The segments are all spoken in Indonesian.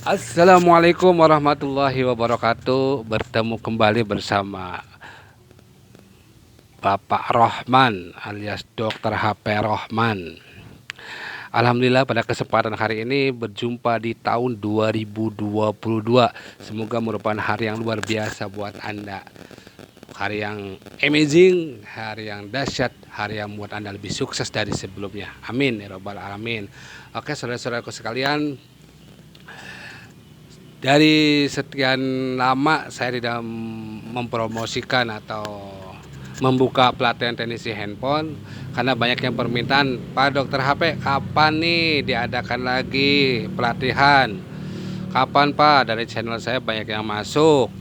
Assalamualaikum warahmatullahi wabarakatuh. Bertemu kembali bersama Bapak Rohman alias Dr. HP Rohman. Alhamdulillah pada kesempatan hari ini berjumpa di tahun 2022. Semoga merupakan hari yang luar biasa buat Anda. Hari yang amazing, hari yang dahsyat, hari yang membuat Anda lebih sukses dari sebelumnya. Amin ya rabbal alamin. Oke, saudara-saudaraku sekalian, dari sekian lama saya tidak mempromosikan atau membuka pelatihan teknisi handphone karena banyak yang permintaan, Pak Dokter HP kapan nih diadakan lagi pelatihan, kapan Pak, dari channel saya banyak yang masuk.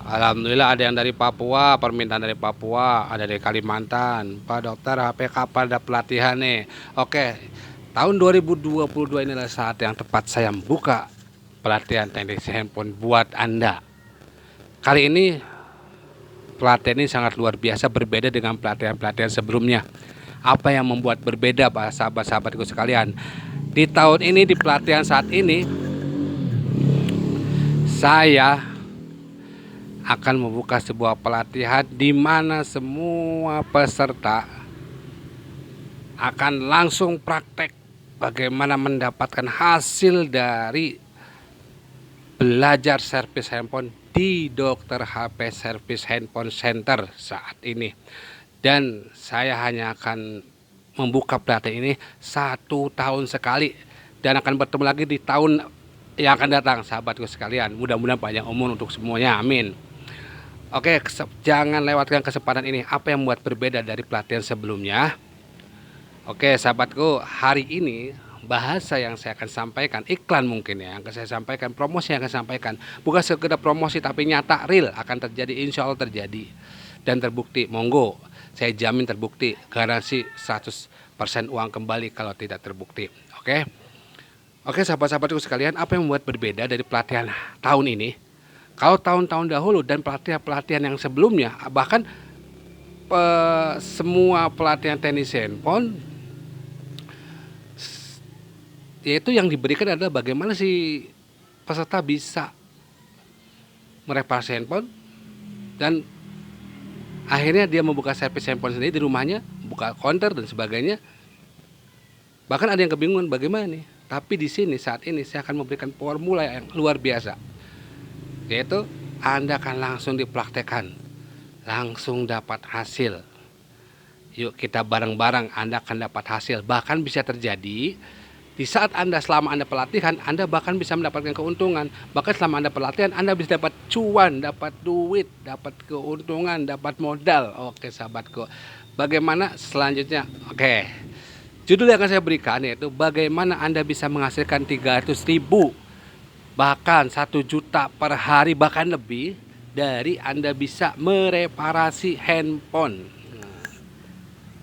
Alhamdulillah ada yang dari Papua, permintaan dari Papua, ada dari Kalimantan, Pak Dokter HP kapan ada pelatihan nih. Oke, tahun 2022 inilah saat yang tepat saya membuka pelatihan teknisi handphone buat Anda. Kali ini pelatihan ini sangat luar biasa, berbeda dengan pelatihan-pelatihan sebelumnya. Apa yang membuat berbeda Pak sahabat-sahabatku sekalian? Di tahun ini, di pelatihan saat ini, saya akan membuka sebuah pelatihan di mana semua peserta akan langsung praktek bagaimana mendapatkan hasil dari belajar servis handphone di Dokter HP Service Handphone Center saat ini. Dan saya hanya akan membuka pelatihan ini 1 tahun sekali dan akan bertemu lagi di tahun yang akan datang, sahabatku sekalian. Mudah-mudahan panjang umur untuk semuanya, amin. Oke, jangan lewatkan kesempatan ini. Apa yang membuat berbeda dari pelatihan sebelumnya? Oke, sahabatku, hari ini bahasa yang saya akan sampaikan, iklan mungkin ya, yang akan saya sampaikan, promosi yang akan saya sampaikan, bukan sekedar promosi tapi nyata, real, akan terjadi, insya Allah terjadi dan terbukti. Monggo, saya jamin terbukti, garansi 100% uang kembali kalau tidak terbukti. Oke, oke sahabat-sahabatku sekalian, apa yang membuat berbeda dari pelatihan tahun ini? Kalau tahun-tahun dahulu dan pelatihan-pelatihan yang sebelumnya, bahkan semua pelatihan tenis handphone, yaitu yang diberikan adalah bagaimana si peserta bisa mereparasi handphone dan akhirnya dia membuka servis handphone sendiri di rumahnya, buka counter dan sebagainya. Bahkan ada yang kebingungan bagaimana nih. Tapi di sini saat ini saya akan memberikan formula yang luar biasa, yaitu Anda akan langsung dipraktekkan, langsung dapat hasil. Yuk kita bareng-bareng, Anda akan dapat hasil. Bahkan bisa terjadi di saat Anda, selama Anda pelatihan, Anda bahkan bisa mendapatkan keuntungan. Bahkan selama Anda pelatihan, Anda bisa dapat cuan, dapat duit, dapat keuntungan, dapat modal. Oke sahabatku, bagaimana selanjutnya? Oke, judul yang akan saya berikan yaitu bagaimana Anda bisa menghasilkan 300.000 bahkan 1 juta per hari, bahkan lebih, dari Anda bisa mereparasi handphone.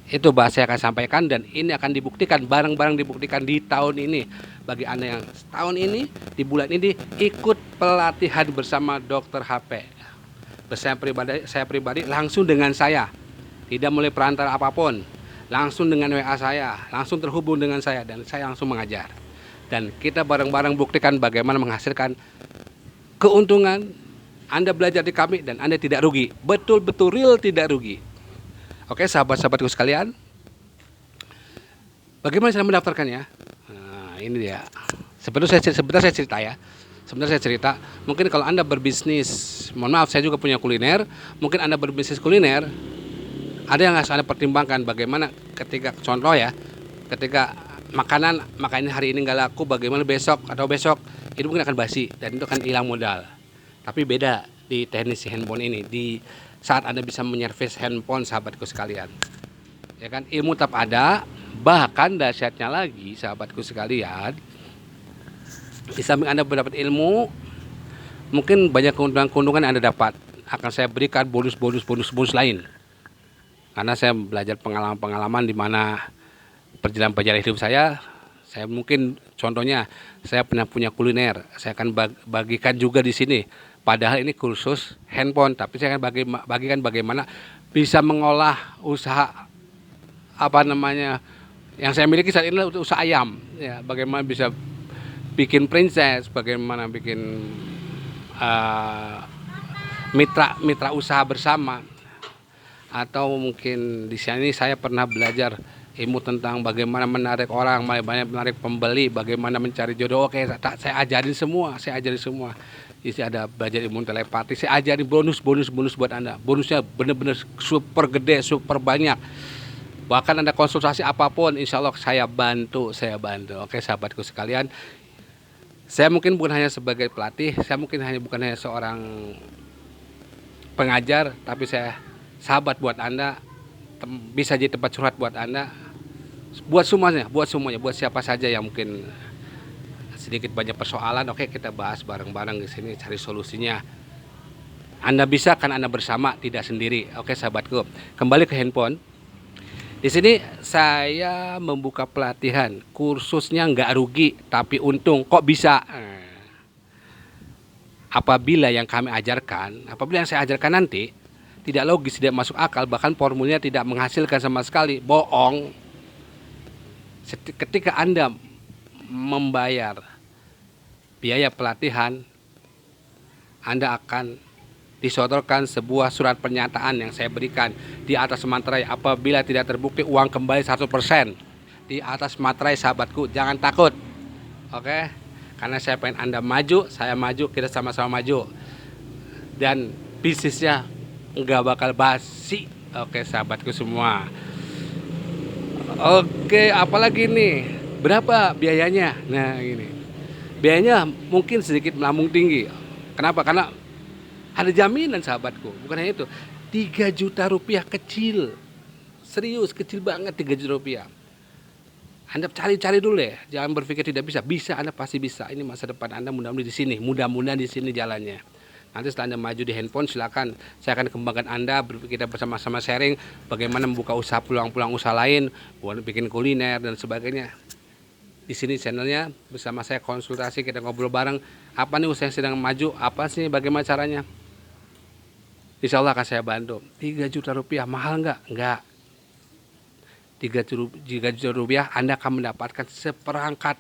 Itu bahasa yang akan sampaikan dan ini akan dibuktikan, bareng-bareng dibuktikan di tahun ini. Bagi Anda yang tahun ini, di bulan ini ikut pelatihan bersama Dokter HP. Saya pribadi langsung dengan saya, tidak mulai perantara apapun, langsung dengan WA saya, langsung terhubung dengan saya dan saya langsung mengajar. Dan kita bareng-bareng buktikan bagaimana menghasilkan keuntungan. Anda belajar di kami dan Anda tidak rugi, betul-betul real tidak rugi. Oke sahabat-sahabatku sekalian, bagaimana cara mendaftarkannya? Nah, ini dia. Sebentar saya cerita ya. Sebentar saya cerita. Mungkin kalau Anda berbisnis, mohon maaf saya juga punya kuliner. Mungkin Anda berbisnis kuliner, ada yang harus Anda pertimbangkan bagaimana ketika, contoh ya, ketika makanan hari ini nggak laku, bagaimana besok atau besok itu mungkin akan basi dan itu akan hilang modal. Tapi beda di teknisi handphone ini, di saat Anda bisa menyervis handphone, sahabatku sekalian, ya kan, ilmu tetap ada. Bahkan dahsyatnya lagi sahabatku sekalian, di samping Anda mendapat ilmu, mungkin banyak keuntungan yang Anda dapat. Akan saya berikan bonus lain, karena saya belajar pengalaman-pengalaman di mana perjalanan hidup saya mungkin contohnya saya pernah punya kuliner, saya akan bagikan juga di sini. Padahal ini kursus handphone, tapi saya akan bagikan bagaimana bisa mengolah usaha apa namanya yang saya miliki saat ini, usaha ayam. Ya, bagaimana bisa bikin princess, bagaimana bikin mitra usaha bersama, atau mungkin di sini saya pernah belajar ilmu tentang bagaimana menarik orang, bagaimana menarik pembeli, bagaimana mencari jodoh. Oke, saya ajarin semua, Isi ada belajar ilmu telepati, saya ajarin bonus buat Anda. Bonusnya bener-bener super gede, super banyak. Bahkan Anda konsultasi apapun, insya Allah saya bantu. Oke, sahabatku sekalian, saya mungkin bukan hanya sebagai pelatih, saya mungkin bukan hanya seorang pengajar, tapi saya sahabat buat Anda, bisa jadi tempat curhat buat Anda, buat semuanya, buat siapa saja yang mungkin sedikit banyak persoalan. Oke, kita bahas bareng-bareng di sini, cari solusinya. Anda bisa, kan Anda bersama, tidak sendiri. Oke, sahabatku, kembali ke handphone. Di sini saya membuka pelatihan, kursusnya nggak rugi, tapi untung. Kok bisa? Apabila yang saya ajarkan nanti tidak logis, tidak masuk akal, bahkan formulnya tidak menghasilkan sama sekali, bohong. Ketika Anda membayar biaya pelatihan, Anda akan disodorkan sebuah surat pernyataan yang saya berikan di atas materai. Apabila tidak terbukti, uang kembali 100%. Di atas materai, sahabatku, jangan takut. Oke, karena saya pengen Anda maju, saya maju, kita sama-sama maju, dan bisnisnya nggak bakal basi. Oke, sahabatku semua. Oke, apalagi nih, berapa biayanya? Nah, ini biayanya mungkin sedikit melambung tinggi. Kenapa? Karena ada jaminan, sahabatku. Bukan hanya itu, 3 juta rupiah kecil. Serius, kecil banget 3 juta rupiah. Anda cari dulu ya, jangan berpikir tidak bisa. Bisa, Anda pasti bisa. Ini masa depan Anda, mudah-mudahan di sini jalannya. Nanti setelah Anda maju di handphone, silakan saya akan kembangkan Anda, kita bersama-sama sharing bagaimana membuka usaha, peluang-peluang usaha lain, buat bikin kuliner dan sebagainya. Di sini channelnya, bersama saya konsultasi, kita ngobrol bareng. Apa nih usaha yang sedang maju, apa sih, bagaimana caranya? Insya Allah akan saya bantu. 3 juta rupiah mahal nggak? Nggak. 3 juta rupiah Anda akan mendapatkan seperangkat,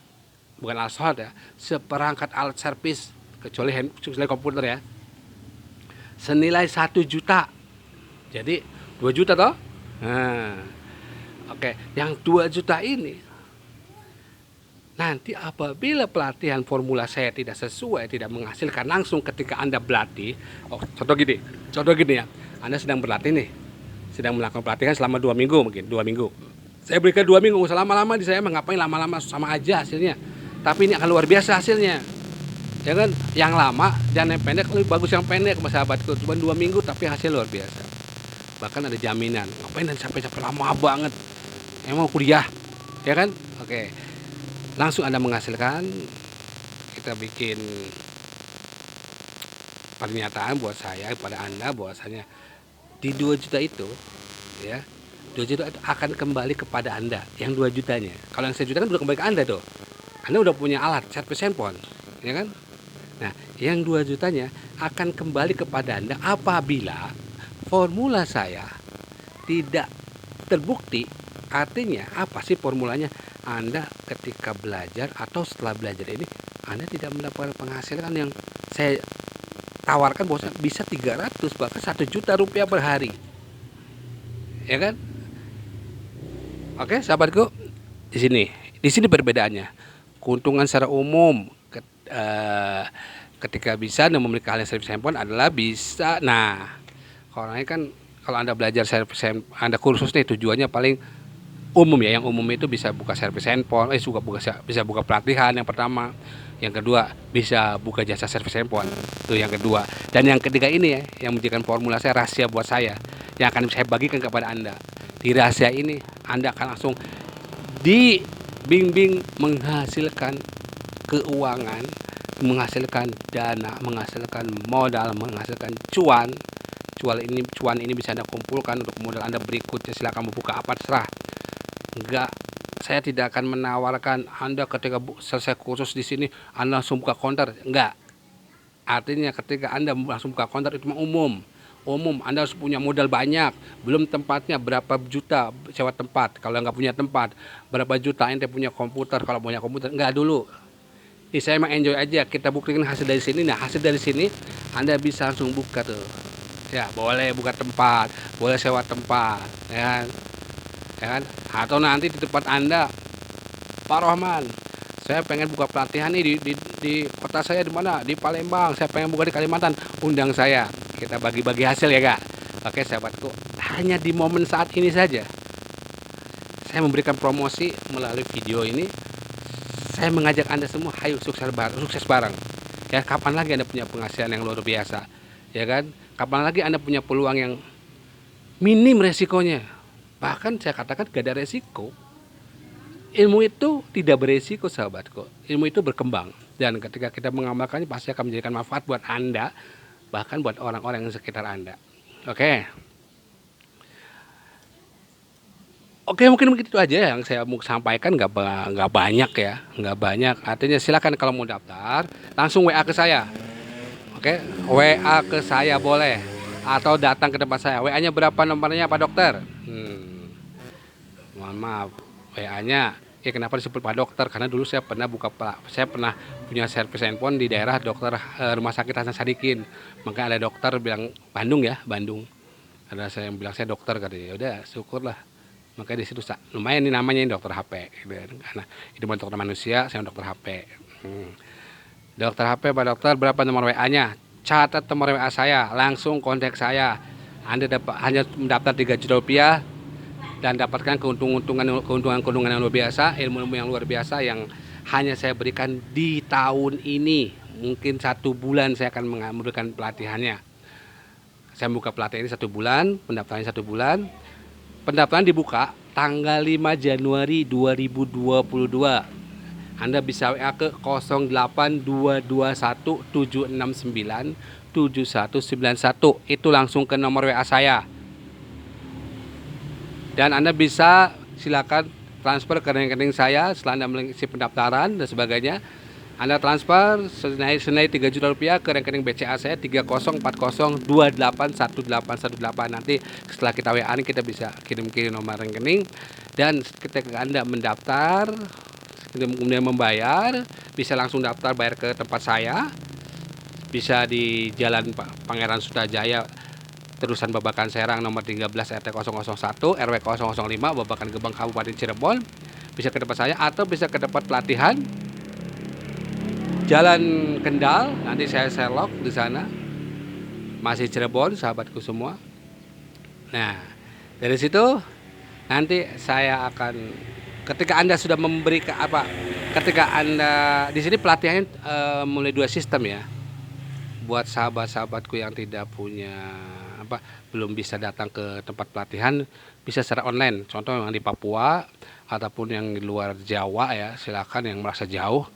bukan alat sholat ya, seperangkat alat servis, kecuali komputer ya, senilai 1 juta. Jadi 2 juta toh? Nah, oke, yang 2 juta ini nanti apabila pelatihan formula saya tidak sesuai, tidak menghasilkan langsung ketika Anda berlatih. Contoh gini ya, Anda sedang berlatih nih, sedang melakukan pelatihan selama 2 minggu, mungkin 2 minggu. Saya berikan 2 minggu, usah lama-lama di saya, ngapain lama-lama, sama aja hasilnya. Tapi ini akan luar biasa hasilnya. Ya kan, yang lama dan yang pendek lebih bagus yang pendek, sahabatku. Cuma 2 minggu tapi hasil luar biasa. Bahkan ada jaminan. Ngapain dan sampai lama banget? Emang kuliah, ya kan? Oke. Langsung Anda menghasilkan, kita bikin pernyataan buat saya kepada Anda bahwasanya di 2 juta itu ya, 2 juta itu akan kembali kepada Anda, yang 2 jutanya. Kalau yang 1 juta kan udah kembali ke Anda tuh. Anda udah punya alat servis handphone, ya kan? Nah, yang 2 jutanya akan kembali kepada Anda apabila formula saya tidak terbukti. Artinya apa sih formulanya? Anda ketika belajar atau setelah belajar ini, Anda tidak mendapatkan penghasilan yang saya tawarkan, bahwa bisa 300 bahkan 1 juta rupiah per hari, ya kan? Oke, sahabatku, di sini perbedaannya. Keuntungan secara umum ketika bisa Anda memiliki hal yang servis handphone adalah bisa. Nah, kalau Anda belajar servis handphone, Anda kursus nih, tujuannya paling umum ya. Yang umum itu bisa buka servis handphone, bisa buka pelatihan yang pertama. Yang kedua, bisa buka jasa servis handphone. Itu yang kedua. Dan yang ketiga ini ya, yang menjadikan formula saya rahasia buat saya, yang akan saya bagikan kepada Anda. Di rahasia ini, Anda akan langsung dibimbing menghasilkan keuangan, menghasilkan dana, menghasilkan modal, menghasilkan cuan. Cuan ini bisa Anda kumpulkan untuk modal Anda berikutnya. Silakan membuka apa terserah. Saya tidak akan menawarkan Anda ketika selesai kursus di sini Anda langsung buka konter. Enggak. Artinya ketika Anda langsung buka konter itu umum. Anda harus punya modal banyak. Belum tempatnya, berapa juta sewa tempat. Kalau nggak punya tempat, berapa juta Anda punya komputer. Kalau punya komputer, enggak dulu. Saya emang enjoy aja, kita buktikan hasil dari sini. Nah, hasil dari sini Anda bisa langsung buka tuh. Ya, boleh buka tempat, boleh sewa tempat, ya kan? Ya kan? Atau nanti di tempat Anda, Pak Rohman, saya pengen buka pelatihan nih di kota saya di mana? Di Palembang. Saya pengen buka di Kalimantan. Undang saya. Kita bagi-bagi hasil ya, Kak. Oke, sahabatku. Hanya di momen saat ini saja saya memberikan promosi melalui video ini. Saya mengajak Anda semua, ayo sukses bareng. Ya, kapan lagi Anda punya penghasilan yang luar biasa? Ya kan? Kapan lagi Anda punya peluang yang minim resikonya? Bahkan saya katakan gak ada resiko. Ilmu itu tidak beresiko, sahabatku. Ilmu itu berkembang. Dan ketika kita mengamalkannya pasti akan menjadikan manfaat buat Anda, bahkan buat orang-orang yang sekitar Anda. Oke. Oke, mungkin begitu aja yang saya mau sampaikan, nggak banyak ya, nggak banyak. Artinya silakan kalau mau daftar, langsung WA ke saya. Oke, WA ke saya boleh, atau datang ke tempat saya. WA-nya berapa nomornya Pak Dokter? Mohon maaf, WA-nya. Ya kenapa disebut Pak Dokter? Karena dulu saya pernah punya servis handphone di daerah Rumah Sakit Hasan Sadikin. Maka ada dokter bilang Bandung ya, Bandung. Ada saya yang bilang saya dokter, katanya. Ya udah, syukurlah. Makanya di situ lumayan nih namanya ini dokter HP gitu. Karena itu bukan dokter manusia, saya dokter HP. Dokter HP, Pak Dokter, berapa nomor WA-nya? Catat nomor WA saya, langsung kontak saya. Anda hanya mendaftar 3 juta rupiah dan dapatkan keuntungan yang luar biasa, ilmu yang luar biasa yang hanya saya berikan di tahun ini. Mungkin 1 bulan saya akan memberikan pelatihannya. Saya buka pelatihan ini 1 bulan, pendaftarannya 1 bulan. Pendaftaran dibuka tanggal 5 Januari 2022. Anda bisa WA ke 08221 769 7191. Itu langsung ke nomor WA saya. Dan Anda bisa silakan transfer ke rekening saya setelah Anda mengisi pendaftaran dan sebagainya. Anda transfer senilai 3 juta rupiah ke rekening BCA saya 3040281818. Nanti setelah kita WA kita bisa kirim nomor rekening, dan ketika Anda mendaftar kemudian membayar, bisa langsung daftar bayar ke tempat saya. Bisa di Jalan Pangeran Sutajaya, Terusan Babakan Serang nomor 13 RT 001 RW 005 Babakan Gebang Kabupaten Cirebon. Bisa ke tempat saya atau bisa ke tempat pelatihan Jalan Kendal, nanti saya Sherlock di sana. Masih Cirebon, sahabatku semua. Nah, dari situ nanti saya akan, ketika Anda sudah memberikan ketika Anda di sini pelatihannya mulai 2 sistem ya. Buat sahabat-sahabatku yang tidak punya belum bisa datang ke tempat pelatihan, bisa secara online. Contoh yang di Papua ataupun yang di luar Jawa ya, silakan yang merasa jauh.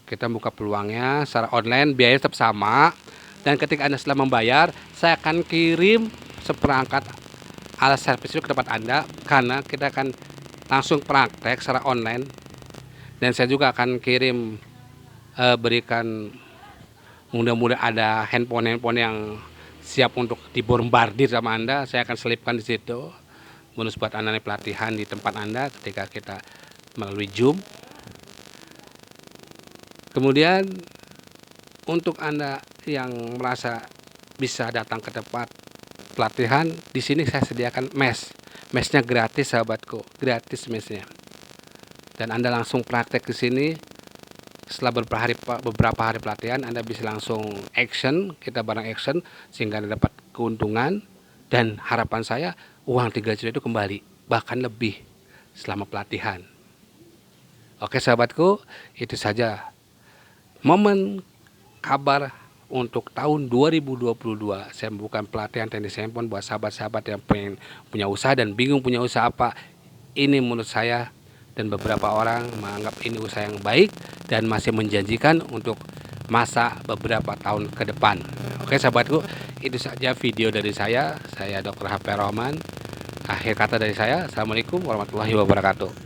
Kita buka peluangnya secara online, biayanya tetap sama. Dan ketika Anda setelah membayar, saya akan kirim seperangkat alat servis itu ke tempat Anda, karena kita akan langsung praktek secara online. Dan saya juga akan kirim berikan, mudah-mudahan ada handphone yang siap untuk dibombardir sama Anda. Saya akan selipkan di situ bonus buat Anda pelatihan di tempat Anda ketika kita melalui Zoom. Kemudian untuk Anda yang merasa bisa datang ke tempat pelatihan, di sini saya sediakan mes. Mesnya gratis, sahabatku, gratis mesnya. Dan Anda langsung praktek ke sini. Setelah beberapa hari pelatihan, Anda bisa langsung action, kita bareng action sehingga Anda dapat keuntungan, dan harapan saya uang 3 juta itu kembali, bahkan lebih selama pelatihan. Oke sahabatku, itu saja momen kabar untuk tahun 2022. Saya membuka pelatihan teknis handphone buat sahabat-sahabat yang pengen punya usaha dan bingung punya usaha apa. Ini menurut saya dan beberapa orang menganggap ini usaha yang baik dan masih menjanjikan untuk masa beberapa tahun ke depan. Oke sahabatku, itu saja video dari saya Dr. HP Rohman. Akhir kata dari saya, Assalamualaikum warahmatullahi wabarakatuh.